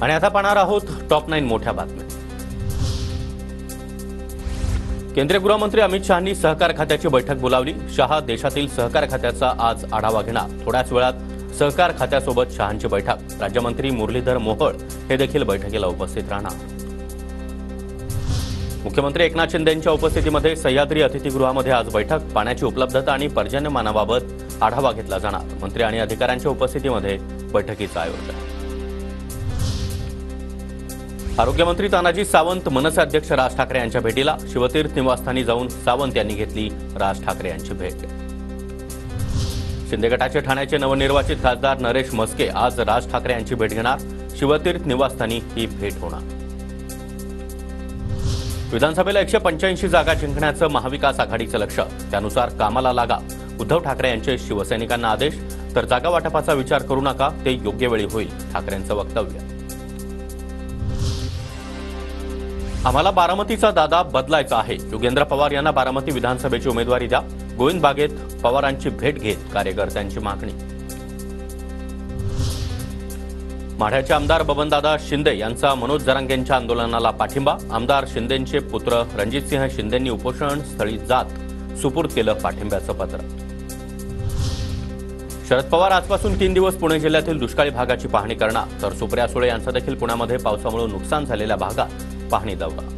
आणि आता पाहणार आहोत टॉप 9 मोठ्या बातम्या। केंद्रीय गृहमंत्री अमित शहांनी सहकार खात्याची बैठक बोलावली। शहा देशातील सहकार खात्याचा आज आढावा घेणार। थोड्याच वेळात सहकार खात्यासोबत शहांची बैठक। राज्यमंत्री मुरलीधर मोहोळ हे देखील बैठकीला उपस्थित राहणार। मुख्यमंत्री एकनाथ शिंदेंच्या उपस्थितीमध्ये सह्याद्री अतिथीगृहामध्ये आज बैठक। पाण्याची उपलब्धता आणि पर्जन्यमानाबाबत आढावा घेतला जाणार। मंत्री आणि अधिकाऱ्यांच्या उपस्थितीमध्ये बैठकीचं आयोजन। आरोग्यमंत्री तानाजी सावंत मनसे अध्यक्ष राज ठाकरे यांच्या भेटीला। शिवतीर्थ निवासस्थानी जाऊन सावंत यांनी घेतली राज ठाकरे यांची भेट। शिंदे गटाचे ठाण्याचे नवनिर्वाचित खासदार नरेश म्हस्के आज राज ठाकरे यांची भेट घेणार। शिवतीर्थ निवासस्थानी ही भेट होणार। विधानसभेला 185 जागा जिंकण्याचं महाविकास आघाडीचं लक्ष्य। त्यानुसार कामाला लागा। उद्धव ठाकरे यांचे शिवसैनिकांना आदेश। तर जागा वाटपाचा विचार करू नका, ते योग्य वेळी होईल, ठाकरेंचं वक्तव्य। आम्हाला बारामतीचा दादा बदलायचा आहे। योगेंद्र पवार यांना बारामती विधानसभेची उमेदवारी द्या। गोविंद बागेत पवारांची भेट घेत कार्यकर्त्यांची मागणी। माढ्याचे आमदार बबनदादा शिंदे यांचा मनोज जरांगेंच्या आंदोलनाला पाठिंबा। आमदार शिंदेंचे पुत्र रणजितसिंह शिंदेंनी उपोषण स्थळी जात सुपूर्द केलं पाठिंब्याचं पत्र। शरद पवार आजपासून 3 दिवस पुणे जिल्ह्यातील दुष्काळी भागाची पाहणी करणार। तर सुप्रिया सुळे यांचा देखील पुण्यामध्ये पावसामुळे नुकसान झालेल्या भागात पाहणी दौरा।